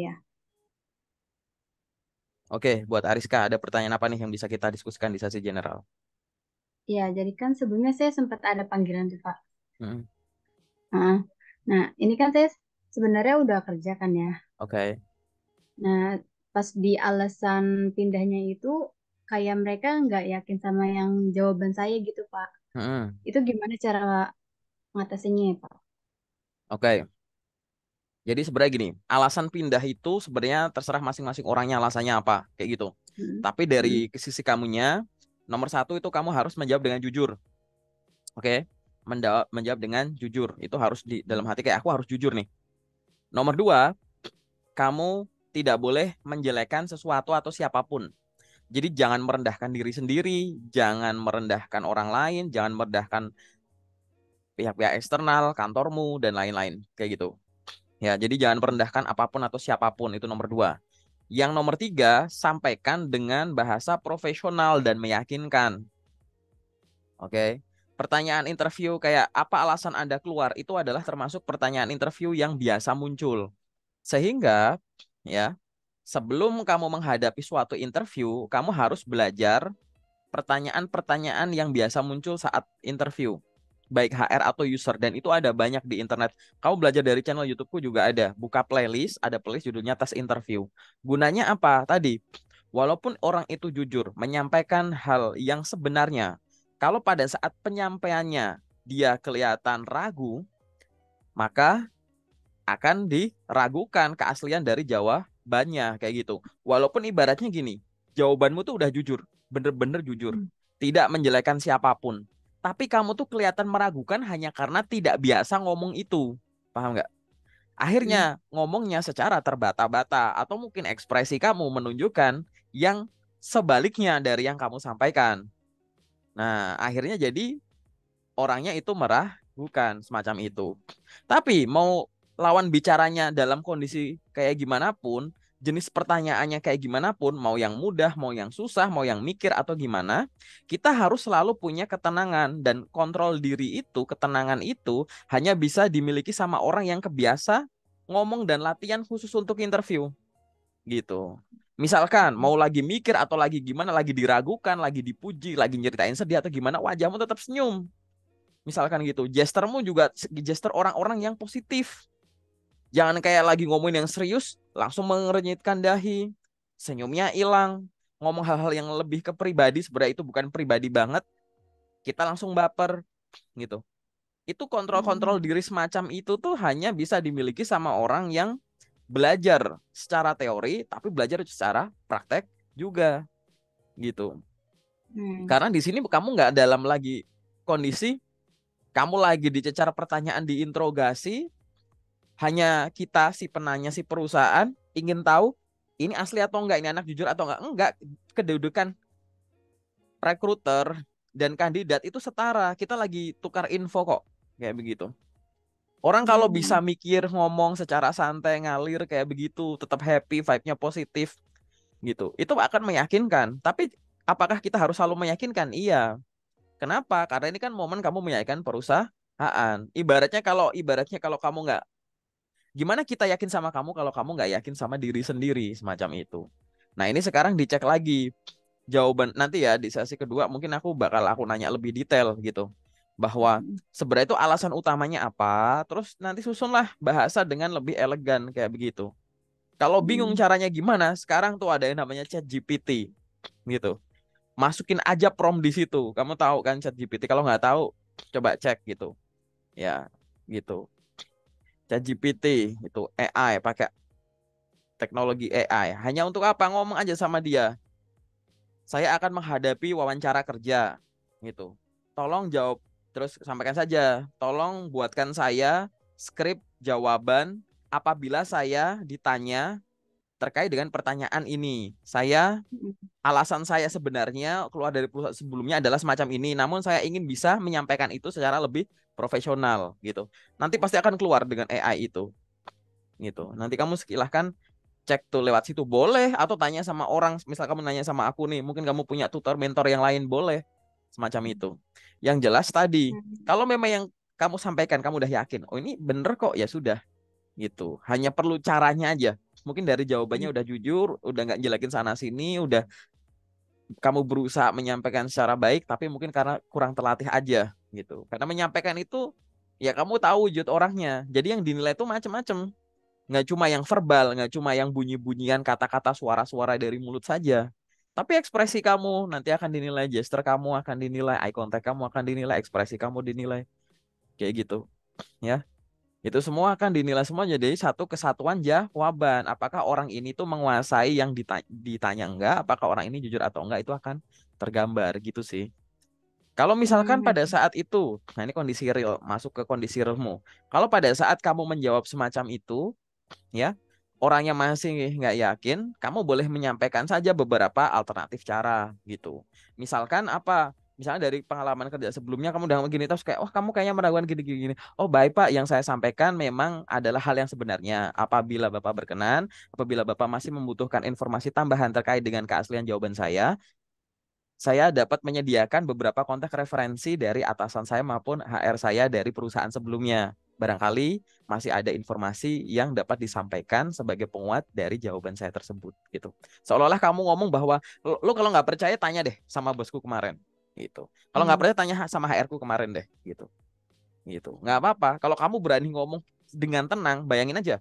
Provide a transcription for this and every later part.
Ya. Oke, buat Ariska, ada pertanyaan apa nih yang bisa kita diskusikan di sesi general? Ya, jadi kan sebelumnya saya sempat ada panggilan tuh, Pak. Mm, Heeh. Nah, ini kan saya sebenarnya udah kerja kan ya. Oke. Nah, pas di alasan pindahnya itu, kayak mereka nggak yakin sama yang jawaban saya gitu, Pak. Mm, Itu gimana cara ngatasinnya ya, Pak? Oke. Jadi sebenarnya gini, alasan pindah itu sebenarnya terserah masing-masing orangnya alasannya apa, kayak gitu. Hmm. Tapi Hmm. dari sisi kamunya, nomor satu itu kamu harus menjawab dengan jujur, oke? Menjawab dengan jujur, itu harus di dalam hati kayak aku harus jujur nih. Nomor dua, kamu tidak boleh menjelekkan sesuatu atau siapapun. Jadi jangan merendahkan diri sendiri, jangan merendahkan orang lain, jangan merendahkan pihak-pihak eksternal, kantormu, dan lain-lain, kayak gitu. Ya, jadi jangan merendahkan apapun atau siapapun, itu nomor dua. Yang nomor tiga, sampaikan dengan bahasa profesional dan meyakinkan. Oke. Pertanyaan interview kayak apa alasan Anda keluar itu adalah termasuk pertanyaan interview yang biasa muncul. Sehingga ya, sebelum kamu menghadapi suatu interview, kamu harus belajar pertanyaan-pertanyaan yang biasa muncul saat interview, baik HR atau user, dan itu ada banyak di internet. Kamu belajar dari channel YouTubeku juga ada. Buka playlist, ada playlist judulnya tes interview. Gunanya apa? Tadi, walaupun orang itu jujur menyampaikan hal yang sebenarnya, kalau pada saat penyampaiannya dia kelihatan ragu, maka akan diragukan keaslian dari jawabannya kayak gitu. Walaupun ibaratnya gini, jawabanmu tuh udah jujur, bener-bener jujur, Hmm. tidak menjelekkan siapapun. Tapi kamu tuh kelihatan meragukan hanya karena tidak biasa ngomong itu. Paham nggak? Hmm. Akhirnya ngomongnya secara terbata-bata atau mungkin ekspresi kamu menunjukkan yang sebaliknya dari yang kamu sampaikan. Nah, akhirnya jadi orangnya itu meragukan semacam itu. Tapi mau lawan bicaranya dalam kondisi kayak gimana pun, jenis pertanyaannya kayak gimana pun, mau yang mudah, mau yang susah, mau yang mikir atau gimana, kita harus selalu punya ketenangan dan kontrol diri itu, ketenangan itu hanya bisa dimiliki sama orang yang kebiasa ngomong dan latihan khusus untuk interview gitu. Misalkan mau lagi mikir atau lagi gimana, lagi diragukan, lagi dipuji, lagi nyeritain sedih atau gimana, wajahmu tetap senyum. Misalkan gitu, gestermu juga gesture orang-orang yang positif. Jangan kayak lagi ngomongin yang serius, langsung mengernyitkan dahi, senyumnya hilang, ngomong hal-hal yang lebih ke pribadi, sebenarnya itu bukan pribadi banget, kita langsung baper gitu. Itu kontrol-kontrol Hmm. diri semacam itu tuh hanya bisa dimiliki sama orang yang belajar secara teori, tapi belajar secara praktek juga gitu. Hmm. Karena di sini kamu nggak dalam lagi kondisi, kamu lagi dicecar pertanyaan, diinterogasi, hanya kita si penanya si perusahaan ingin tahu ini asli atau enggak, ini anak jujur atau enggak, kedudukan rekruter dan kandidat itu setara, kita lagi tukar info kok kayak begitu. Orang kalau bisa Hmm. mikir ngomong secara santai ngalir kayak begitu tetap happy, vibe-nya positif gitu, itu akan meyakinkan. Tapi apakah kita harus selalu meyakinkan? Iya. Kenapa? Karena ini kan momen kamu meyakinkan perusahaan. Ibaratnya kalau kamu nggak, gimana kita yakin sama kamu kalau kamu nggak yakin sama diri sendiri semacam itu. Nah ini sekarang dicek lagi jawaban nanti ya di sesi kedua mungkin aku nanya lebih detail gitu bahwa Hmm. sebenarnya itu alasan utamanya apa. Terus nanti susunlah bahasa dengan lebih elegan kayak begitu. Kalau bingung Hmm. caranya gimana, sekarang tuh ada yang namanya Chat GPT gitu. Masukin aja prompt di situ. Kamu tahu kan Chat GPT? Kalau nggak tahu, coba cek gitu. Ya, gitu. Chat GPT itu AI, pakai teknologi AI. Hanya untuk apa? Ngomong aja sama dia. Saya akan menghadapi wawancara kerja. Gitu. Tolong jawab, terus sampaikan saja. Tolong buatkan saya skrip jawaban apabila saya ditanya terkait dengan pertanyaan ini. Alasan saya sebenarnya keluar dari perusahaan sebelumnya adalah semacam ini. Namun saya ingin bisa menyampaikan itu secara lebih profesional gitu. Nanti pasti akan keluar dengan AI itu gitu. Nanti kamu silahkan cek tuh lewat situ boleh, atau tanya sama orang, misal kamu nanya sama aku nih, mungkin kamu punya tutor mentor yang lain, boleh semacam itu. Yang jelas tadi, Hmm. kalau memang yang kamu sampaikan kamu udah yakin oh ini bener kok, ya sudah gitu, hanya perlu caranya aja. mungkin dari jawabannya udah jujur, udah nggak jelekin sana sini, udah kamu berusaha menyampaikan secara baik, tapi mungkin karena kurang terlatih aja gitu. Karena menyampaikan itu ya kamu tahu wujud orangnya. Jadi yang dinilai itu macam-macam. Nggak cuma yang verbal, nggak cuma yang bunyi-bunyian kata-kata suara-suara dari mulut saja. Tapi ekspresi kamu nanti akan dinilai, gesture kamu akan dinilai, eye contact kamu akan dinilai, ekspresi kamu dinilai. Kayak gitu. Ya. Itu semua akan dinilai semua jadi satu kesatuan jawaban. Apakah orang ini tuh menguasai yang ditanya enggak, apakah orang ini jujur atau enggak itu akan tergambar gitu sih. Kalau misalkan pada saat itu, nah ini kondisi real, masuk ke kondisi realmu. Kalau pada saat kamu menjawab semacam itu, ya, orangnya masih nggak yakin, kamu boleh menyampaikan saja beberapa alternatif cara gitu. Misalkan apa? Misalnya dari pengalaman kerja sebelumnya kamu udah begini terus kayak, oh kamu kayaknya meragukan gini-gini. Oh baik Pak, yang saya sampaikan memang adalah hal yang sebenarnya. Apabila Bapak berkenan, apabila Bapak masih membutuhkan informasi tambahan terkait dengan keaslian jawaban saya dapat menyediakan beberapa kontak referensi dari atasan saya maupun HR saya dari perusahaan sebelumnya. Barangkali masih ada informasi yang dapat disampaikan sebagai penguat dari jawaban saya tersebut gitu. Seolah-olah kamu ngomong bahwa lo kalau nggak percaya tanya deh sama bosku kemarin gitu. Kalau nggak percaya tanya sama HR ku kemarin deh gitu. Gitu. Nggak apa-apa. Kalau kamu berani ngomong dengan tenang, bayangin aja.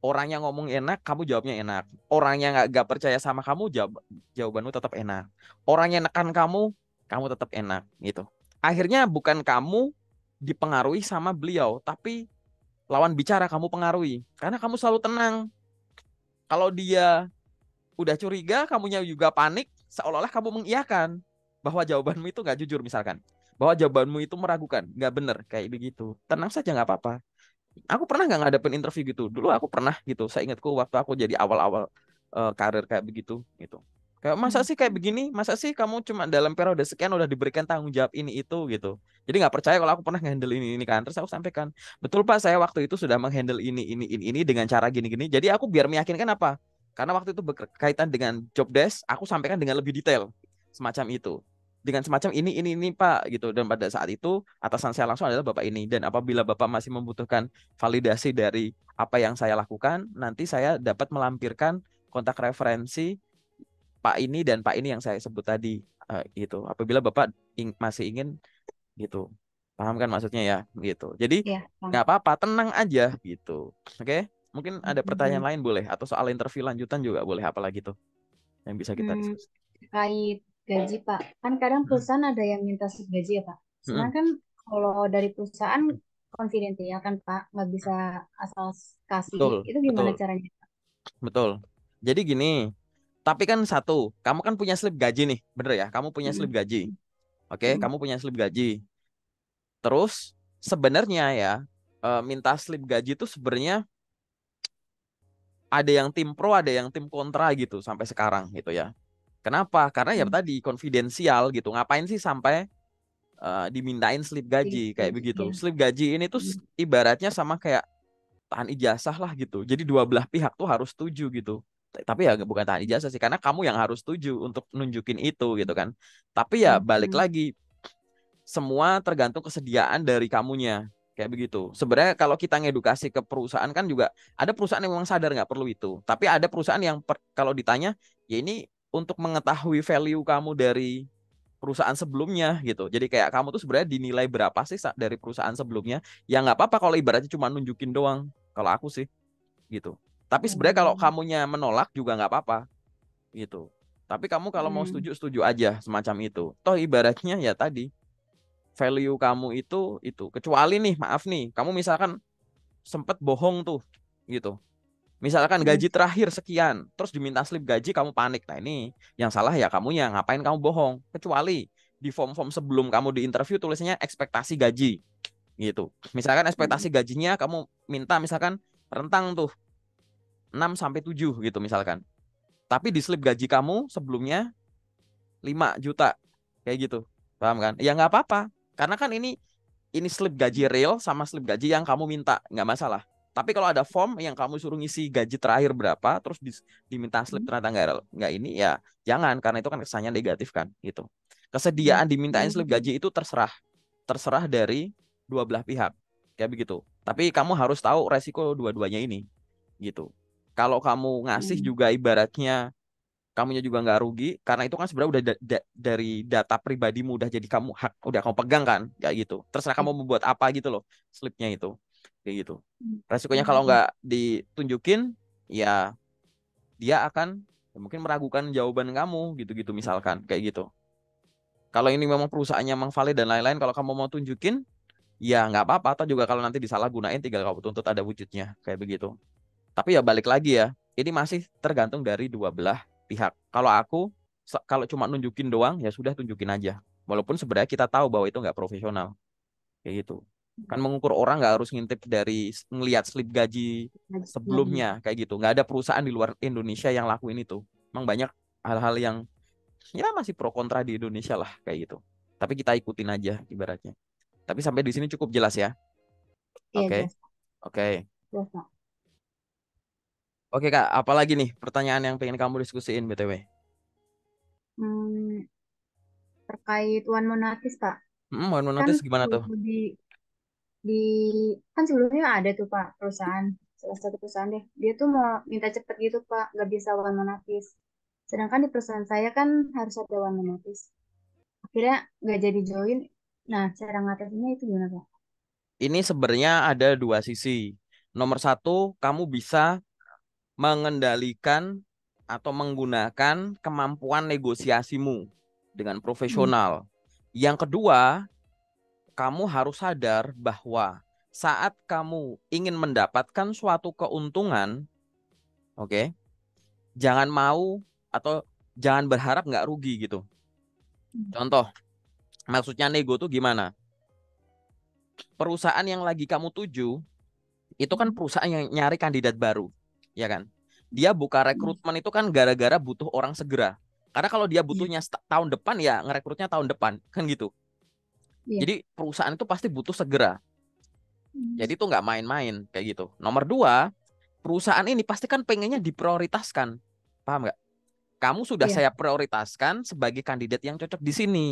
Orang yang ngomong enak, kamu jawabnya enak. Orang yang nggak percaya sama kamu, jawabanmu tetap enak. Orang yang nekan kamu, kamu tetap enak gitu. Akhirnya bukan kamu dipengaruhi sama beliau, tapi lawan bicara kamu pengaruhi. Karena kamu selalu tenang. Kalau dia udah curiga, kamunya juga panik, seolah-olah kamu mengiyakan bahwa jawabanmu itu nggak jujur misalkan. Bahwa jawabanmu itu meragukan, nggak benar kayak begitu. Tenang saja nggak apa-apa. Aku pernah nggak ngadepin interview gitu. Dulu aku pernah gitu. Saya ingatku waktu aku jadi awal-awal karir kayak begitu gitu. Kayak masa sih kayak begini? Masa sih kamu cuma dalam periode sekian udah diberikan tanggung jawab ini itu gitu. Jadi nggak percaya kalau aku pernah ngehandle ini kan. Terus aku sampaikan, betul Pak, saya waktu itu sudah menghandle ini dengan cara gini-gini. Jadi aku biar meyakinkan apa? Karena waktu itu berkaitan dengan job desk, aku sampaikan dengan lebih detail semacam itu. Dengan semacam ini Pak gitu. Dan pada saat itu atasan saya langsung adalah Bapak ini. Dan apabila Bapak masih membutuhkan validasi dari apa yang saya lakukan, nanti saya dapat melampirkan kontak referensi Pak ini dan Pak ini yang saya sebut tadi gitu. Apabila Bapak masih ingin gitu. Paham kan maksudnya ya gitu. Jadi Ya, nggak Bang. apa-apa, tenang aja gitu. Oke? Mungkin ada pertanyaan lain boleh atau soal interview lanjutan juga boleh apalagi tuh yang bisa kita Hmm, diskusi. terkait gaji, Pak. Kan kadang perusahaan ada yang minta sub gaji ya, Pak. Mm-mm. Sedangkan kalau dari perusahaan confidential kan, Pak, nggak bisa asal kasih. Betul, Itu gimana betul, caranya? betul. Jadi gini, tapi kan satu, kamu kan punya slip gaji nih, bener ya? Kamu punya slip Mm, gaji. Oke, mm, kamu punya slip gaji. Terus sebenarnya ya minta slip gaji itu sebenarnya ada yang tim pro, ada yang tim kontra gitu sampai sekarang gitu ya. Kenapa? Karena ya mm. tadi konfidensial gitu. Ngapain sih sampai dimintain slip Slip gaji kayak gaji, begitu? ya. Slip gaji ini tuh Mm, ibaratnya sama kayak tahan ijazah lah gitu. Jadi dua belah pihak tuh harus setuju gitu. Tapi ya bukan tahan ijazah sih, karena kamu yang harus setuju untuk nunjukin itu gitu kan. Tapi ya mm, balik mm, lagi, semua tergantung kesediaan dari kamunya. Kayak begitu. Sebenarnya kalau kita ngedukasi ke perusahaan kan juga ada perusahaan yang memang sadar nggak perlu itu. Tapi ada perusahaan yang kalau ditanya, ya ini untuk mengetahui value kamu dari perusahaan sebelumnya gitu. Jadi kayak kamu tuh sebenarnya dinilai berapa sih dari perusahaan sebelumnya? Ya nggak apa-apa kalau ibaratnya cuma nunjukin doang. Kalau aku sih gitu. Tapi sebenarnya kalau mm, kamunya menolak juga nggak apa-apa gitu. Tapi kamu kalau mau mm, setuju setuju aja semacam itu. Toh ibaratnya ya tadi value kamu itu kecuali nih maaf nih kamu misalkan sempet bohong tuh gitu. Misalkan mm, gaji terakhir sekian, terus diminta slip gaji kamu panik. Nah ini yang salah ya kamunya, ngapain kamu bohong? Kecuali di form-form sebelum kamu di interview tulisnya ekspektasi gaji gitu. Misalkan ekspektasi mm, gajinya kamu minta misalkan rentang tuh 6 sampai 7 gitu misalkan. Tapi di slip gaji kamu sebelumnya 5 juta kayak gitu. Paham kan? Ya nggak apa-apa. Karena kan ini slip gaji real sama slip gaji yang kamu minta, nggak masalah. Tapi kalau ada form yang kamu suruh ngisi gaji terakhir berapa, terus diminta slip mm, ternyata nggak ini, ya jangan, karena itu kan kesannya negatif kan, gitu. mm, Kesediaan dimintain slip mm. gaji itu terserah dari dua belah pihak, kayak begitu. Tapi kamu harus tahu resiko dua-duanya ini, gitu. Kalau kamu ngasih Hmm. juga ibaratnya kamunya juga nggak rugi karena itu kan sebenarnya udah dari data pribadimu udah jadi kamu hak udah kamu pegang kan kayak gitu. Terserah Ya. kamu membuat apa gitu loh slipnya itu kayak gitu. Hmm. Resikonya Oh, kalau gitu. nggak ditunjukin ya dia akan ya mungkin meragukan jawaban kamu gitu-gitu misalkan kayak gitu. Kalau ini memang perusahaannya memang valid dan lain-lain, kalau kamu mau tunjukin, ya nggak apa-apa. Atau juga kalau nanti disalahgunain, tinggal kamu tuntut ada wujudnya kayak begitu. Tapi ya balik lagi ya, ini masih tergantung dari dua belah pihak. Kalau aku, kalau cuma nunjukin doang, ya sudah tunjukin aja. Walaupun sebenarnya kita tahu bahwa itu nggak profesional, kayak gitu. Kan mengukur orang nggak harus ngintip dari ngelihat slip gaji Ya, sebelumnya, kayak gitu. Nggak ada perusahaan di luar Indonesia yang lakuin itu. Emang banyak hal-hal yang ya masih pro kontra di Indonesia lah, kayak gitu. Tapi kita ikutin aja ibaratnya. Tapi sampai di sini cukup jelas ya. iya Oke, jelas, oke. jelas Pak. Oke Kak, apalagi nih pertanyaan yang pengen kamu diskusiin BTW? Hmm, terkait One Monatis Pak, Mau kan notice gimana tuh? di kan sebelumnya ada tuh Pak perusahaan, salah satu perusahaan deh, dia tuh mau minta cepet gitu Pak, nggak bisa One Monatis. Sedangkan di perusahaan saya kan harus ada One Monatis. Akhirnya nggak jadi join. Nah, cara ngatasinnya itu gimana Pak? Ini sebenarnya ada dua sisi. Nomor satu, kamu bisa mengendalikan atau menggunakan kemampuan negosiasimu dengan Hmm. profesional. Yang kedua, kamu harus sadar bahwa saat kamu ingin mendapatkan suatu keuntungan, oke, jangan mau atau jangan berharap nggak rugi gitu. Contoh, maksudnya nego tuh gimana? Perusahaan yang lagi kamu tuju itu kan Hmm. perusahaan yang nyari kandidat baru, ya kan? Dia buka Hmm. rekrutmen itu kan gara-gara butuh orang segera. Karena kalau dia Iya, butuhnya tahun depan ya ngerekrutnya tahun depan, kan gitu. iya. Jadi perusahaan itu pasti butuh segera. Hmm. Jadi itu nggak main-main kayak gitu. Nomor dua, perusahaan ini pasti kan pengennya diprioritaskan. Paham nggak? Kamu sudah Iya. saya prioritaskan sebagai kandidat yang cocok di sini.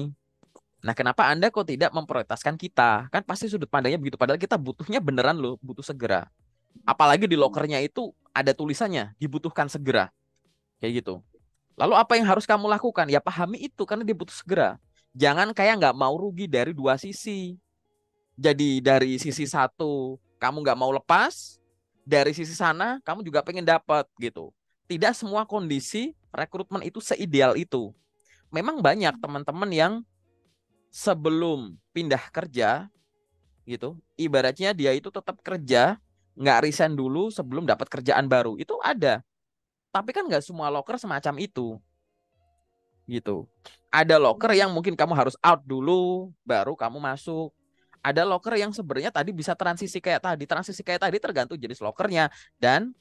Nah, kenapa Anda kok tidak memprioritaskan kita? Kan pasti sudut pandangnya begitu. Padahal kita butuhnya beneran loh, butuh segera. Apalagi di lokernya itu ada tulisannya, dibutuhkan segera. Kayak gitu. Lalu apa yang harus kamu lakukan? Ya pahami itu, karena dia butuh segera. Jangan kayak nggak mau rugi dari dua sisi. Jadi dari sisi satu, kamu nggak mau lepas. Dari sisi sana, kamu juga pengen dapat gitu. Tidak semua kondisi rekrutmen itu seideal itu. Memang banyak teman-teman yang sebelum pindah kerja gitu, ibaratnya dia itu tetap kerja, nggak resign dulu sebelum dapat kerjaan baru. Itu ada. Tapi kan nggak semua loker semacam itu gitu. Ada loker yang mungkin kamu harus out dulu, baru kamu masuk. Ada loker yang sebenarnya tadi bisa transisi kayak tadi. Transisi kayak tadi tergantung jenis lokernya dan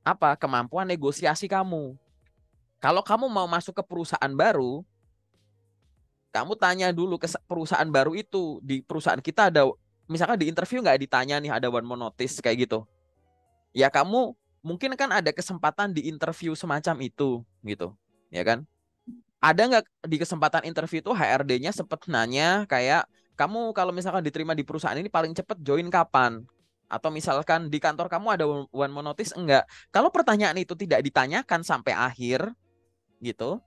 apa kemampuan negosiasi kamu. Kalau kamu mau masuk ke perusahaan baru, kamu tanya dulu ke perusahaan baru itu. Di perusahaan kita ada, misalkan di interview nggak ditanya nih ada one more notice kayak gitu. Ya kamu mungkin kan ada kesempatan di interview semacam itu gitu. Ya kan? Ada nggak di kesempatan interview itu HRD-nya sempet nanya kayak kamu kalau misalkan diterima di perusahaan ini paling cepet join kapan? Atau misalkan di kantor kamu ada one more notice enggak? Kalau pertanyaan itu tidak ditanyakan sampai akhir gitu.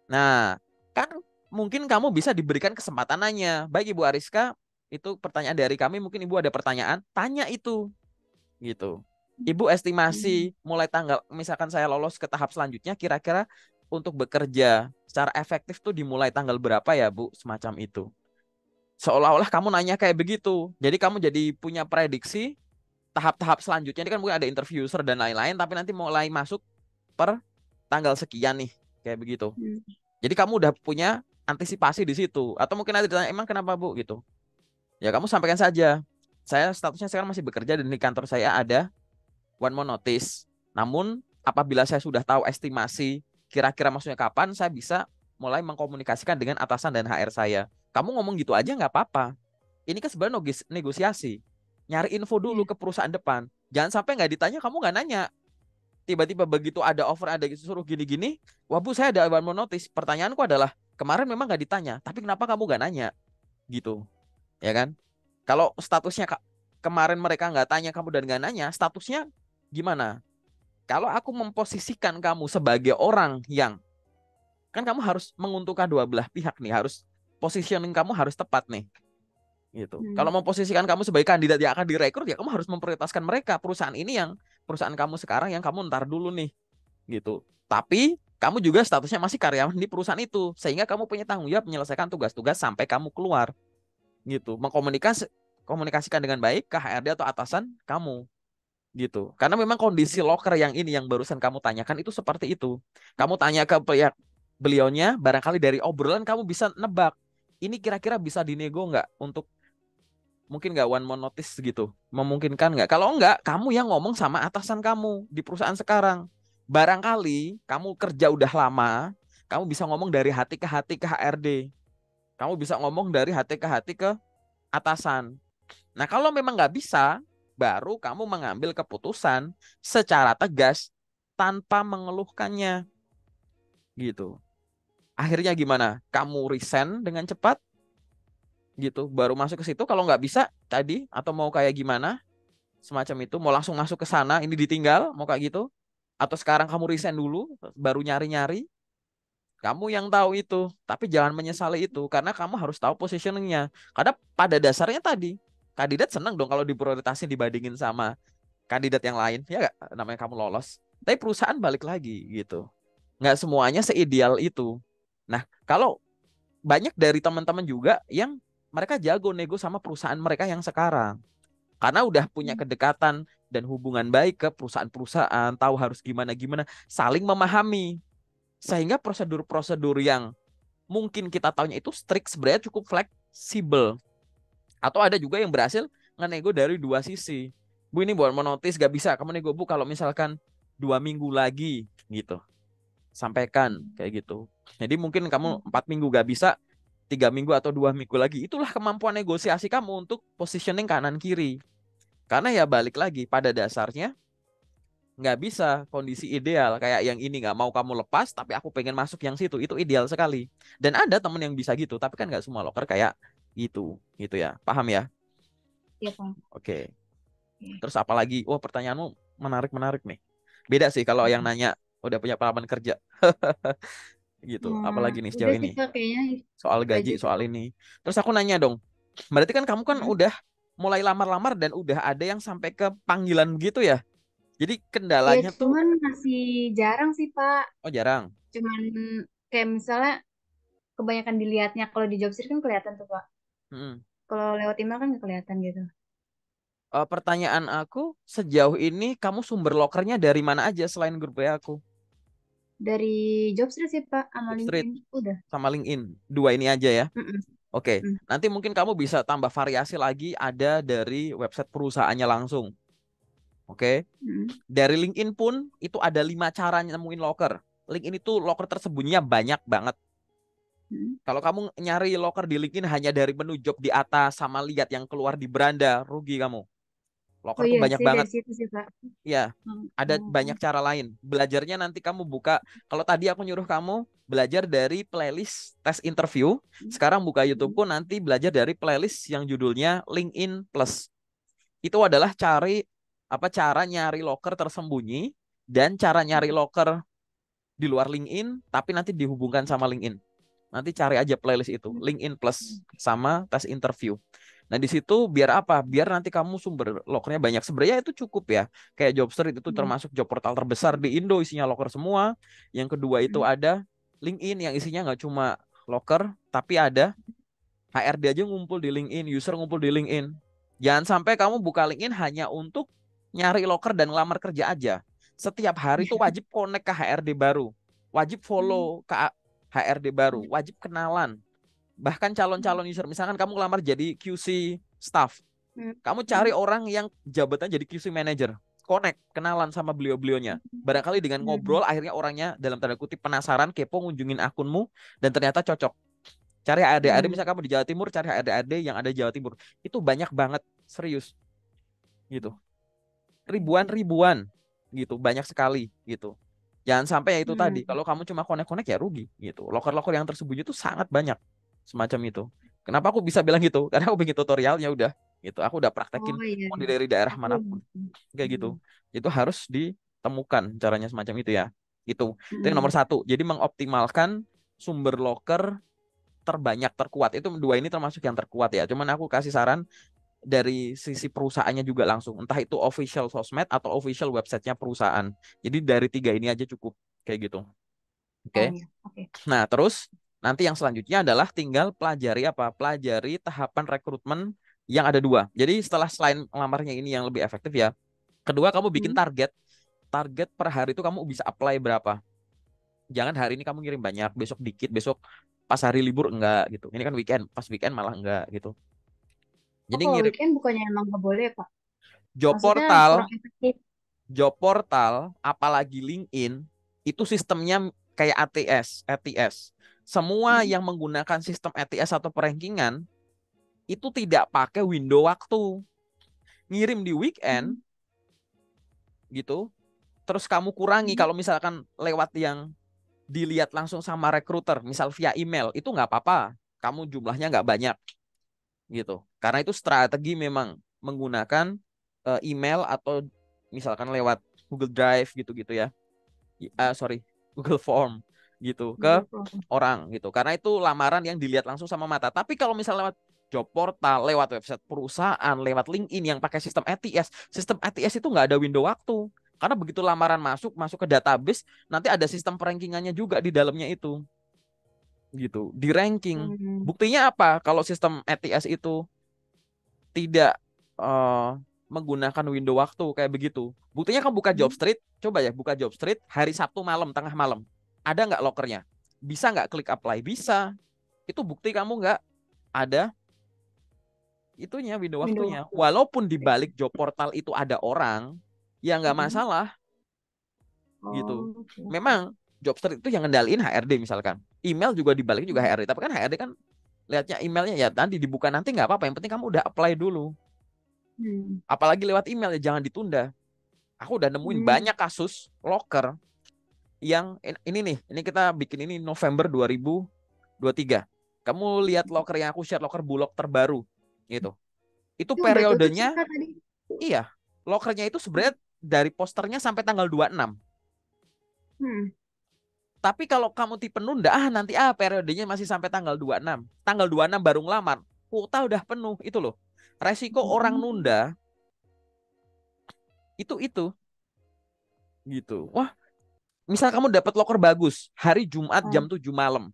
Nah, kan mungkin kamu bisa diberikan kesempatan nanya. Baik Ibu Ariska, itu pertanyaan dari kami, mungkin Ibu ada pertanyaan, tanya itu gitu. Ibu Hmm. estimasi mulai tanggal misalkan saya lolos ke tahap selanjutnya kira-kira untuk bekerja secara efektif tuh dimulai tanggal berapa ya Bu? Semacam itu. Seolah-olah kamu nanya kayak begitu. Jadi kamu jadi punya prediksi tahap-tahap selanjutnya ini kan mungkin ada interview user dan lain-lain tapi nanti mulai masuk per tanggal sekian nih kayak begitu. Hmm. Jadi kamu udah punya antisipasi di situ atau mungkin ada ditanya emang kenapa Bu gitu. Ya kamu sampaikan saja. Saya statusnya sekarang masih bekerja dan di kantor saya ada one more notice. Namun apabila saya sudah tahu estimasi kira-kira maksudnya kapan, saya bisa mulai mengkomunikasikan dengan atasan dan HR saya. Kamu ngomong gitu aja nggak apa-apa. Ini kan sebenarnya negosiasi. Nyari info dulu Iya. ke perusahaan depan. Jangan sampai nggak ditanya, kamu nggak nanya. Tiba-tiba begitu ada offer, ada suruh gini-gini. Wah Bu, saya ada one more notice. Pertanyaanku adalah, kemarin memang nggak ditanya. Tapi kenapa kamu nggak nanya? Gitu. Ya kan? Kalau statusnya kemarin mereka nggak tanya kamu dan nggak nanya, statusnya gimana? Kalau aku memposisikan kamu sebagai orang yang, kan kamu harus menguntungkan dua belah pihak nih, harus positioning kamu harus tepat nih, gitu. Kalau Hmm. memposisikan kamu sebagai kandidat yang akan direkrut, ya kamu harus memprioritaskan mereka. Perusahaan ini yang perusahaan kamu sekarang yang kamu ntar dulu nih, gitu. Tapi kamu juga statusnya masih karyawan di perusahaan itu, sehingga kamu punya tanggung jawab menyelesaikan tugas-tugas sampai kamu keluar, gitu. Komunikasikan dengan baik ke HRD atau atasan kamu, gitu. Karena memang kondisi loker yang ini yang barusan kamu tanyakan itu seperti itu. Kamu tanya ke pihak beliaunya, barangkali dari obrolan kamu bisa nebak ini kira-kira bisa dinego nggak untuk mungkin nggak one month notice gitu, memungkinkan nggak? Kalau nggak, kamu yang ngomong sama atasan kamu di perusahaan sekarang. Barangkali kamu kerja udah lama, kamu bisa ngomong dari hati ke hati ke HRD. Kamu bisa ngomong dari hati ke hati ke atasan. Nah, kalau memang nggak bisa, baru kamu mengambil keputusan secara tegas tanpa mengeluhkannya, gitu. Akhirnya gimana? Kamu resign dengan cepat, gitu. Baru masuk ke situ. Kalau nggak bisa tadi, atau mau kayak gimana, semacam itu, mau langsung masuk ke sana, ini ditinggal, mau kayak gitu, atau sekarang kamu resign dulu, baru nyari-nyari, kamu yang tahu itu. Tapi jangan menyesali itu, karena kamu harus tahu positioningnya. Karena pada dasarnya tadi, kandidat senang dong kalau diprioritasin dibandingin sama kandidat yang lain, ya nggak? Namanya kamu lolos. Tapi perusahaan balik lagi gitu. Nggak semuanya seideal itu. Nah, kalau banyak dari teman-teman juga yang mereka jago nego sama perusahaan mereka yang sekarang. Karena udah punya kedekatan dan hubungan baik ke perusahaan-perusahaan, tahu harus gimana-gimana, saling memahami. Sehingga prosedur-prosedur yang mungkin kita taunya itu strict sebenarnya cukup fleksibel. Atau ada juga yang berhasil ngenego dari dua sisi. Bu, ini buat menotis gak bisa, kamu nego Bu kalau misalkan 2 minggu lagi gitu. Sampaikan kayak gitu. Jadi mungkin kamu 4 minggu gak bisa, 3 minggu atau 2 minggu lagi. Itulah kemampuan negosiasi kamu untuk positioning kanan kiri. Karena ya balik lagi pada dasarnya nggak bisa kondisi ideal kayak yang ini, nggak mau kamu lepas tapi aku pengen masuk yang situ, itu ideal sekali. Dan ada temen yang bisa gitu, tapi kan nggak semua loker kayak gitu, gitu ya. Paham ya? Iya, Pak. Oke. Oke. Terus apa lagi? Wah, pertanyaanmu menarik-menarik nih. Beda sih kalau yang nanya udah punya pengalaman kerja. Gitu. Apalagi nih Udah sejauh sih ini? Pak, kayaknya Soal itu gaji, aja sih soal Pak. ini. Terus aku nanya dong. Berarti kan kamu kan Hmm. udah mulai lamar-lamar dan udah ada yang sampai ke panggilan gitu ya? Jadi Ya, kendalanya tuh, cuman masih jarang sih Pak. oh jarang. Cuman kayak misalnya kebanyakan dilihatnya kalau di Jobstreet kan kelihatan tuh Pak. Mm-mm. Kalau lewat email kan nggak kelihatan gitu. Pertanyaan aku, sejauh ini kamu sumber lokernya dari mana aja selain grup WA aku? Dari Jobstreet sih Pak, sama Jobstreet LinkedIn. Udah. sama LinkedIn. Dua ini aja ya. Mm-mm. Oke, Mm. nanti mungkin kamu bisa tambah variasi lagi, ada dari website perusahaannya langsung. Oke, Mm. dari LinkedIn pun itu ada 5 cara nemuin loker. LinkedIn itu loker tersembunyinya banyak banget. Mm. Kalau kamu nyari loker di LinkedIn hanya dari menu job di atas sama lihat yang keluar di beranda, rugi kamu. Oh Loker tuh iya banyak sih banget. dari situ sih Pak. Ya, Mm. ada banyak Mm. cara lain. Belajarnya nanti kamu buka. Kalau tadi aku nyuruh kamu belajar dari playlist tes interview, sekarang buka YouTube Mm. pun nanti belajar dari playlist yang judulnya LinkedIn Plus. Itu adalah cara nyari loker tersembunyi dan cara nyari loker di luar LinkedIn, tapi nanti dihubungkan sama LinkedIn. Nanti cari aja playlist itu, LinkedIn Plus sama tes interview. Nah, di situ biar apa? Biar nanti kamu sumber lokernya banyak. Sebenarnya itu cukup ya. Kayak Jobstreet itu Mm. termasuk job portal terbesar di Indo, isinya loker semua. Yang kedua itu Mm. ada LinkedIn yang isinya nggak cuma loker, tapi ada HRD aja ngumpul di LinkedIn, user ngumpul di LinkedIn. Jangan sampai kamu buka LinkedIn hanya untuk nyari loker dan ngelamar kerja aja. Setiap hari tuh wajib connect ke HRD baru. Wajib Mm. follow ke HRD baru. Wajib kenalan. Bahkan Mm. calon-calon user, misalkan kamu ngelamar jadi QC staff. Mm. Kamu cari Mm. orang yang jabatan jadi QC manager. Connect, kenalan sama beliau-beliaunya. Barangkali dengan Mm. ngobrol, akhirnya orangnya dalam tanda kutip penasaran, kepo, ngunjungin akunmu, dan ternyata cocok. Cari HRD-HRD, Mm. misal kamu di Jawa Timur, cari HRD-HRD yang ada di Jawa Timur. Itu banyak banget, serius. Gitu. Ribuan-ribuan. Gitu, banyak sekali. Gitu. Jangan sampai ya itu tadi, Mm. kalau kamu cuma connect-connect ya rugi. Gitu. Loker-loker yang tersembunyi itu sangat banyak. Semacam itu. Kenapa aku bisa bilang gitu? Karena aku bikin tutorialnya udah. Gitu. Aku udah praktekin Oh iya, mau iya. dari daerah Aku manapun. Kayak gitu. mm. Itu harus temukan caranya semacam itu ya. Itu yang nomor Mm-mm. satu. Jadi mengoptimalkan sumber locker terbanyak terkuat. Itu dua ini termasuk yang terkuat ya. Cuman aku kasih saran dari sisi perusahaannya juga langsung. Entah itu official sosmed atau official websitenya perusahaan. Jadi dari tiga ini aja cukup kayak gitu. Oh Oke. ya, oke. Nah, terus nanti yang selanjutnya adalah tinggal pelajari apa? Pelajari tahapan rekrutmen yang ada dua. Jadi setelah selain lamarnya ini yang lebih efektif ya. Kedua, kamu bikin Hmm. target. Target per hari itu kamu bisa apply berapa. Jangan hari ini kamu ngirim banyak, besok dikit, besok pas hari libur enggak gitu. Ini kan weekend, pas weekend malah enggak gitu. Oh, Jadi kalau ngirim weekend bukannya emang nggak boleh, Pak? job Maksudnya portal, kurang efektif. job portal, apalagi LinkedIn, itu sistemnya kayak ATS. Semua Hmm. yang menggunakan sistem ATS atau perankingan itu tidak pakai window waktu. Ngirim di weekend Hmm. gitu, terus kamu kurangi Hmm. kalau misalkan lewat yang dilihat langsung sama recruiter, misal via email, itu nggak apa-apa. Kamu jumlahnya nggak banyak gitu. Karena itu strategi memang menggunakan email atau misalkan lewat Google Drive gitu-gitu ya. Sorry, Google Form gitu ke Google Form. orang gitu. Karena itu lamaran yang dilihat langsung sama mata. Tapi kalau misalnya lewat job portal, lewat website perusahaan, lewat LinkedIn yang pakai sistem ATS itu nggak ada window waktu. Karena begitu lamaran masuk, masuk ke database, nanti ada sistem perankingannya juga di dalamnya itu gitu, di ranking. Hmm. Buktinya apa? Kalau sistem ATS itu tidak eh, menggunakan window waktu kayak begitu. Buktinya kamu buka Hmm. Jobstreet, coba ya buka Jobstreet hari Sabtu malam, tengah malam. Ada nggak lokernya? Bisa nggak klik apply? Bisa. Itu bukti kamu nggak ada itunya window Window waktunya. waktu. Walaupun di Oke. balik job portal itu ada orang, ya nggak Hmm. masalah gitu. Oh, oke, oke. Memang Jobstreet itu yang ngendaliin HRD misalkan. Email juga dibalik juga Hmm. HRD. Tapi kan HRD kan lihatnya emailnya ya nanti dibuka nanti nggak apa-apa. Yang penting kamu udah apply dulu. Hmm. Apalagi lewat email ya jangan ditunda. Aku udah nemuin Hmm. banyak kasus loker yang ini nih, ini kita bikin ini November 2023. Kamu lihat loker yang aku share, loker Bulog terbaru gitu. Itu Itu udah tutup sih, periodenya, Kak, tadi. iya, lokernya itu Hmm. sebenarnya dari posternya sampai tanggal 26. Hmm. Tapi kalau kamu tipe nunda, nanti periodenya masih sampai tanggal 26. Tanggal 26 baru ngelamar, kuota udah penuh itu loh. Resiko orang Hmm. nunda itu gitu. Wah, misal kamu dapat loker bagus hari Jumat Oh. jam 7 malam.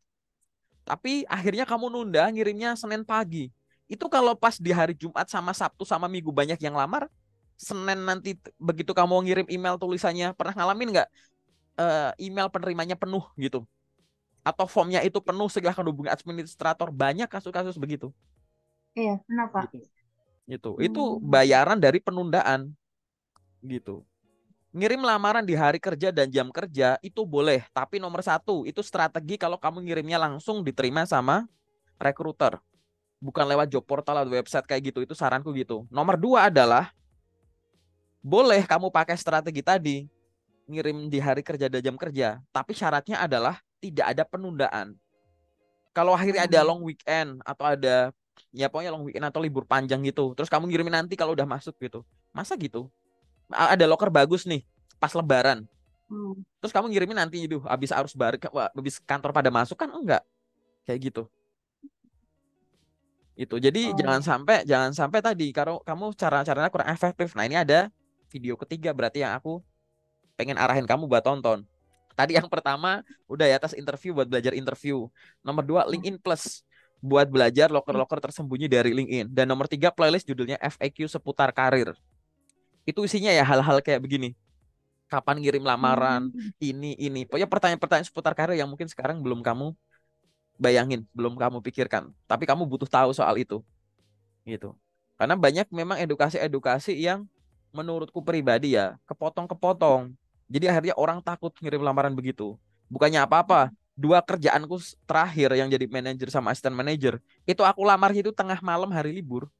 Tapi akhirnya kamu nunda ngirimnya Senin pagi. Itu kalau pas di hari Jumat sama Sabtu sama Minggu banyak yang lamar, Senin nanti begitu kamu ngirim email tulisannya, pernah ngalamin nggak email penerimanya penuh gitu? Atau formnya itu penuh silahkan hubungi administrator. Banyak kasus-kasus begitu. Iya, kenapa? Gitu. Itu Hmm. bayaran dari penundaan gitu. Ngirim lamaran di hari kerja dan jam kerja itu boleh, tapi nomor satu itu strategi kalau kamu ngirimnya langsung diterima sama recruiter. Bukan lewat job portal atau website kayak gitu. Itu saranku gitu. Nomor dua adalah boleh kamu pakai strategi tadi ngirim di hari kerja dan jam kerja, tapi syaratnya adalah tidak ada penundaan. Kalau akhirnya ada Hmm. long weekend atau ada ya pokoknya long weekend atau libur panjang gitu, terus kamu ngirimin nanti kalau udah masuk gitu. Masa gitu? Ada loker bagus nih pas lebaran. Hmm. Terus kamu ngirimin nanti itu habis arus balik habis kantor pada masuk kan enggak kayak gitu. Itu. Jadi Oh jangan ya. sampai tadi kalau kamu cara-caranya kurang efektif. Nah, ini ada video ketiga berarti yang aku pengen arahin kamu buat tonton. Tadi yang pertama udah ya tes interview buat belajar interview. Nomor dua Hmm. LinkedIn Plus buat belajar Oke. loker-loker tersembunyi dari LinkedIn. Dan nomor tiga playlist judulnya FAQ seputar karir. Itu isinya ya hal-hal kayak begini. Kapan ngirim lamaran, Hmm. ini. Pokoknya pertanyaan-pertanyaan seputar karir yang mungkin sekarang belum kamu bayangin, belum kamu pikirkan. Tapi kamu butuh tahu soal itu. Gitu. Karena banyak memang edukasi-edukasi yang menurutku pribadi ya kepotong-kepotong. Jadi akhirnya orang takut ngirim lamaran begitu. Bukannya apa-apa. Dua kerjaanku terakhir yang jadi manajer sama asisten manajer, itu aku lamarnya itu tengah malam hari libur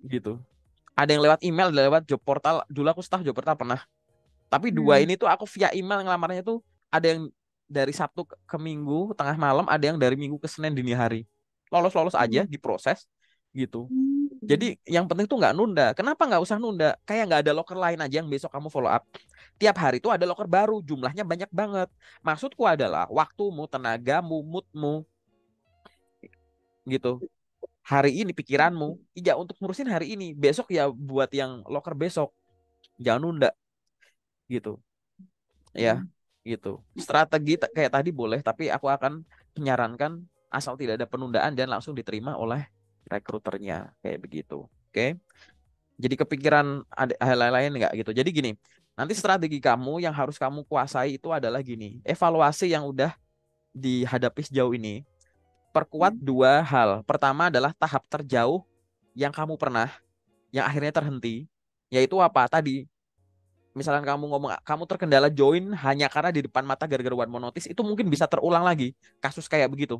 gitu. Ada yang lewat email, ada lewat job portal. Dulu aku staff job portal pernah. Tapi dua Hmm. ini tuh aku via email ngelamarnya tuh ada yang dari Sabtu ke Minggu tengah malam, ada yang dari Minggu ke Senin dini hari. Lolos-lolos aja Hmm. diproses gitu. Hmm. Jadi yang penting tuh nggak nunda. Kenapa nggak usah nunda? Kayak nggak ada loker lain aja yang besok kamu follow up. Tiap hari itu ada loker baru, jumlahnya banyak banget. Maksudku adalah waktumu, tenagamu, moodmu gitu. Hari ini pikiranmu, iya untuk ngurusin hari ini. Besok ya buat yang loker besok. Jangan nunda gitu. Ya, Hmm. gitu. Strategi kayak tadi boleh, tapi aku akan menyarankan asal tidak ada penundaan dan langsung diterima oleh rekruternya kayak begitu. Oke? Jadi kepikiran ada hal lain nggak gitu. Jadi gini, nanti strategi kamu yang harus kamu kuasai itu adalah gini. Evaluasi yang udah dihadapi sejauh ini, perkuat Hmm. dua hal. Pertama adalah tahap terjauh yang kamu pernah, yang akhirnya terhenti, yaitu apa? Tadi, misalkan kamu ngomong, kamu terkendala join hanya karena di depan mata gara-gara one more notice, itu mungkin bisa terulang lagi, kasus kayak begitu.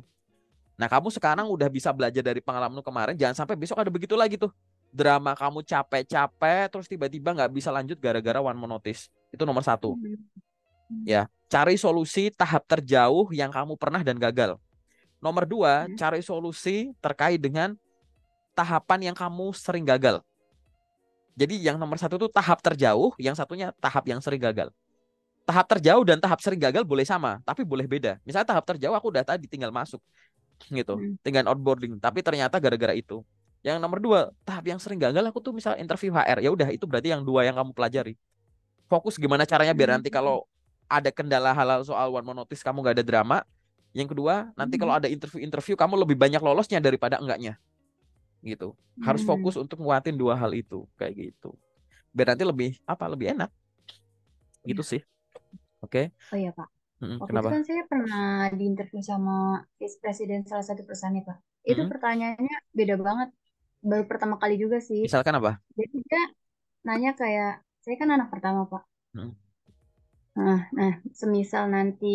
Nah, kamu sekarang udah bisa belajar dari pengalamanmu kemarin, jangan sampai besok ada begitu lagi tuh. Drama kamu capek-capek, terus tiba-tiba nggak bisa lanjut gara-gara one more notice. Itu nomor satu. Hmm. Ya, cari solusi tahap terjauh yang kamu pernah dan gagal. Nomor dua, Hmm. cari solusi terkait dengan tahapan yang kamu sering gagal. Jadi yang nomor satu itu tahap terjauh, yang satunya tahap yang sering gagal. Tahap terjauh dan tahap sering gagal boleh sama, tapi boleh beda. Misalnya tahap terjauh aku udah tadi tinggal masuk gitu, Hmm. tinggal onboarding, tapi ternyata gara-gara itu. Yang nomor dua, tahap yang sering gagal aku tuh misal interview HR, ya udah itu berarti yang dua yang kamu pelajari. Fokus gimana caranya biar nanti Hmm. kalau ada kendala halal soal one more notice kamu gak ada drama. Yang kedua, nanti kalau Hmm. ada interview-interview kamu lebih banyak lolosnya daripada enggaknya gitu. Harus Hmm. fokus untuk nguatin dua hal itu kayak gitu. Biar nanti lebih apa? Lebih enak gitu Ya. sih. Oke. Oh iya Pak. Waktu itu kan Kenapa? saya pernah diinterview sama vice presiden salah satu perusahaan nih Pak. Itu Mm-mm. pertanyaannya beda banget. Baru pertama kali juga sih. Misalkan apa? Jadi dia nanya kayak, saya kan anak pertama Pak. Mm. Nah, semisal nanti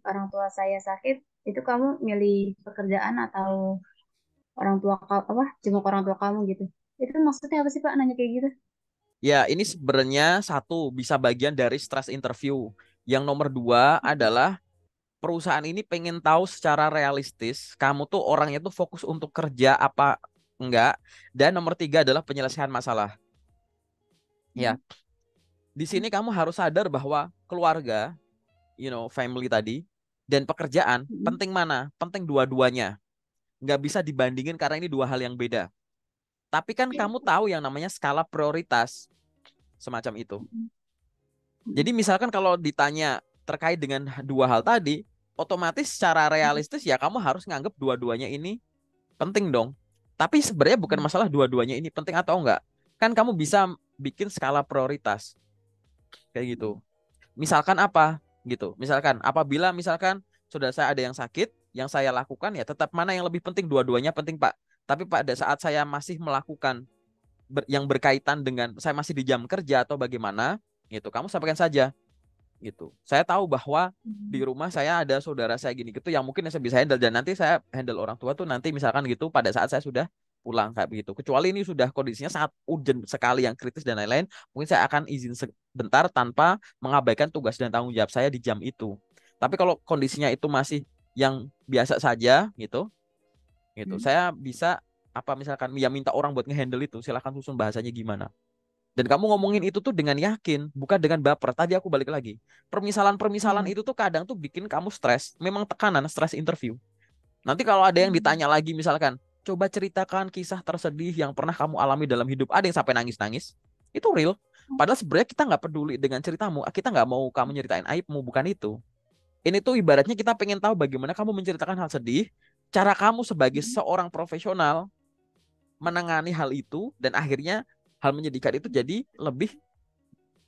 orang tua saya sakit, itu kamu milih pekerjaan atau orang tua kamu apa? Jenguk orang tua kamu gitu. Itu maksudnya apa sih Pak nanya kayak gitu? Ya, ini sebenarnya satu bisa bagian dari stress interview. Yang nomor dua adalah perusahaan ini pengen tahu secara realistis kamu tuh orangnya tuh fokus untuk kerja apa enggak. Dan nomor tiga adalah penyelesaian masalah. Ya, di sini kamu harus sadar bahwa keluarga, family tadi, dan pekerjaan Hmm. penting mana? Penting dua-duanya. Nggak bisa dibandingin karena ini dua hal yang beda. Tapi kan kamu tahu yang namanya skala prioritas semacam itu. Jadi misalkan kalau ditanya terkait dengan dua hal tadi, otomatis secara realistis ya kamu harus nganggap dua-duanya ini penting dong. Tapi sebenarnya bukan masalah dua-duanya ini penting atau enggak. Kan kamu bisa bikin skala prioritas kayak gitu. Misalkan apa gitu. Misalkan apabila misalkan sudah saya ada yang sakit, yang saya lakukan ya tetap mana yang lebih penting, dua-duanya penting Pak. Tapi pada saat saya masih melakukan yang berkaitan dengan saya masih di jam kerja atau bagaimana, gitu. Kamu sampaikan saja gitu. Saya tahu bahwa di rumah saya ada saudara saya gini gitu yang mungkin saya bisa handle dan nanti saya handle orang tua tuh nanti misalkan gitu pada saat saya sudah pulang kayak begitu. Kecuali ini sudah kondisinya sangat urgent sekali yang kritis dan lain-lain, mungkin saya akan izin sebentar tanpa mengabaikan tugas dan tanggung jawab saya di jam itu. Tapi kalau kondisinya itu masih yang biasa saja gitu, gitu. Saya bisa apa misalkan ya minta orang buat ngehandle itu, silahkan susun bahasanya gimana. Dan kamu ngomongin itu tuh dengan yakin, bukan dengan baper. Tadi aku balik lagi. Permisalan-permisalan Iya. itu tuh kadang tuh bikin kamu stres. Memang tekanan, stres interview. Nanti kalau ada yang ditanya lagi misalkan, coba ceritakan kisah tersedih yang pernah kamu alami dalam hidup. Ada yang sampai nangis-nangis. Itu real. Padahal sebenarnya kita nggak peduli dengan ceritamu. Kita nggak mau kamu nyeritain aibmu, bukan itu. Ini tuh ibaratnya kita pengen tahu bagaimana kamu menceritakan hal sedih, cara kamu sebagai seorang profesional menangani hal itu, dan akhirnya hal menyedihkan itu jadi lebih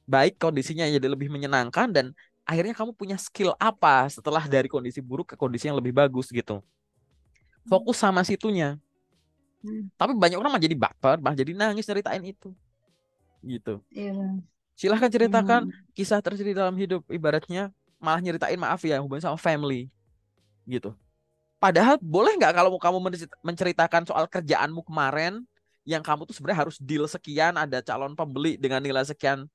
baik kondisinya jadi lebih menyenangkan dan akhirnya kamu punya skill apa setelah dari kondisi buruk ke kondisi yang lebih bagus gitu. Fokus sama situnya. Tapi banyak orang mah jadi baper, malah jadi nangis ceritain itu gitu. Iya, Bang. Silahkan ceritakan Hmm. kisah tersedih dalam hidup ibaratnya malah nyeritain maaf ya hubungan sama family gitu. Padahal boleh nggak kalau kamu menceritakan soal kerjaanmu kemarin yang kamu tuh sebenarnya harus deal sekian ada calon pembeli dengan nilai sekian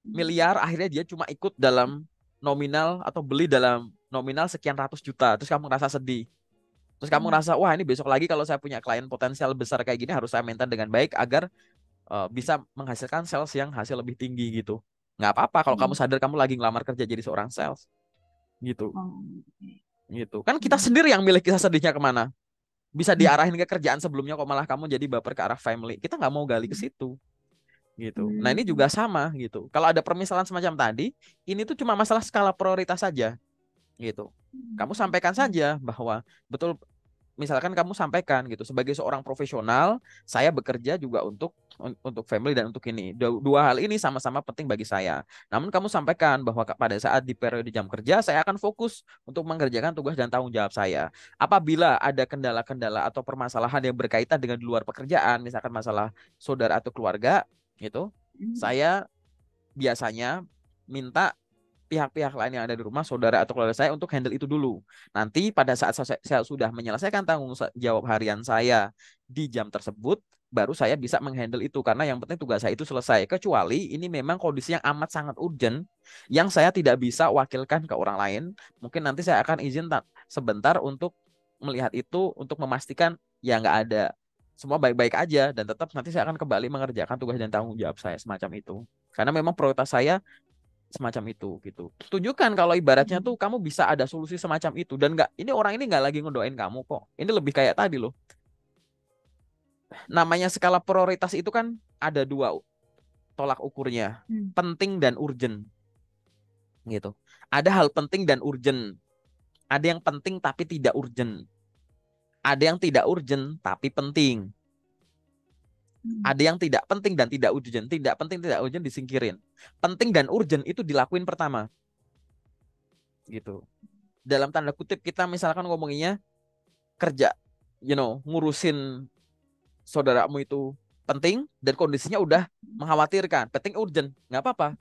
miliar akhirnya dia cuma ikut dalam nominal atau beli dalam nominal sekian ratus juta terus kamu ngerasa sedih Terus kamu ngerasa, wah ini besok lagi kalau saya punya klien potensial besar kayak gini harus saya maintain dengan baik agar bisa menghasilkan sales yang hasil lebih tinggi gitu. Nggak apa-apa kalau kamu Hmm. sadar kamu lagi ngelamar kerja jadi seorang sales gitu. Oh, Gitu. Kan kita hmm. sendiri yang milih kisah sedihnya kemana. Bisa Hmm. diarahin ke kerjaan sebelumnya kok malah kamu jadi baper ke arah family. Kita nggak mau gali ke situ gitu. Nah ini Hmm. juga sama gitu. Kalau ada permisalan semacam tadi, ini tuh cuma masalah skala prioritas saja gitu. Kamu sampaikan Hmm. saja bahwa betul, misalkan kamu sampaikan gitu sebagai seorang profesional, saya bekerja juga untuk family dan untuk ini. Dua hal ini sama-sama penting bagi saya. Namun kamu sampaikan bahwa pada saat di periode jam kerja saya akan fokus untuk mengerjakan tugas dan tanggung jawab saya. Apabila ada kendala-kendala atau permasalahan yang berkaitan dengan di luar pekerjaan, misalkan masalah saudara atau keluarga gitu, Hmm. saya biasanya minta pihak-pihak lain yang ada di rumah, saudara atau keluarga saya untuk handle itu dulu. Nanti pada saat saya sudah menyelesaikan tanggung jawab harian saya di jam tersebut, baru saya bisa menghandle itu karena yang penting tugas saya itu selesai. Kecuali ini memang kondisi yang amat sangat urgent yang saya tidak bisa wakilkan ke orang lain, mungkin nanti saya akan izin sebentar untuk melihat itu untuk memastikan ya nggak ada semua baik-baik aja dan tetap nanti saya akan kembali mengerjakan tugas dan tanggung jawab saya semacam itu. Karena memang prioritas saya semacam itu gitu. Tunjukkan kalau ibaratnya tuh kamu bisa ada solusi semacam itu dan nggak ini orang ini nggak lagi ngedoain kamu kok. Ini lebih kayak tadi loh. Namanya skala prioritas itu kan ada dua tolak ukurnya, Hmm. penting dan urgent gitu. Ada hal penting dan urgent. Ada yang penting tapi tidak urgent. Ada yang tidak urgent tapi penting. Hmm. Ada yang tidak penting dan tidak urgent. Tidak penting, tidak urgent disingkirin. Penting dan urgent itu dilakuin pertama gitu. Dalam tanda kutip kita misalkan ngomonginnya kerja, ngurusin saudaramu itu penting dan kondisinya udah mengkhawatirkan, penting urgent, nggak apa-apa.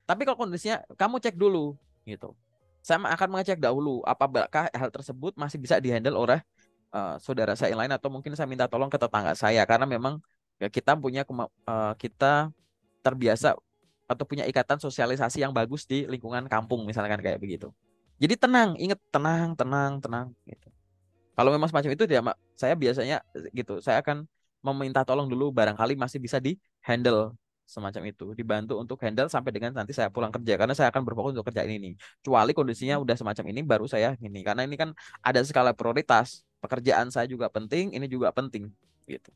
Tapi kalau kondisinya kamu cek dulu gitu. Saya akan mengecek dahulu apakah hal tersebut masih bisa dihandle oleh saudara saya yang lain atau mungkin saya minta tolong ke tetangga saya karena memang ya kita punya kita terbiasa atau punya ikatan sosialisasi yang bagus di lingkungan kampung misalkan kayak begitu. Jadi tenang, ingat tenang, tenang, tenang gitu. Kalau memang semacam itu dia, saya biasanya gitu. Saya akan meminta tolong dulu barangkali masih bisa di handle semacam itu, dibantu untuk handle sampai dengan nanti saya pulang kerja karena saya akan berfokus untuk kerja ini nih. Kecuali kondisinya udah semacam ini baru saya ini karena ini kan ada skala prioritas. Pekerjaan saya juga penting, ini juga penting gitu.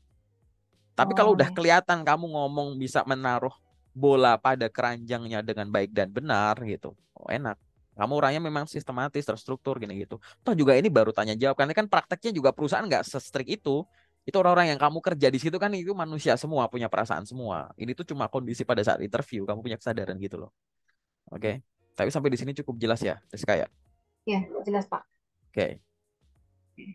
Tapi kalau Oh udah ya. kelihatan kamu ngomong bisa menaruh bola pada keranjangnya dengan baik dan benar gitu. Oh, enak. Kamu orangnya memang sistematis, terstruktur gini gitu. Toh juga ini baru tanya jawab. Karena kan prakteknya juga perusahaan nggak se-strict itu. Itu orang-orang yang kamu kerja di situ kan itu manusia semua, punya perasaan semua. Ini tuh cuma kondisi pada saat interview, kamu punya kesadaran gitu loh. Oke. Tapi sampai di sini cukup jelas ya, Rizka ya. Ya, jelas Pak. Oke.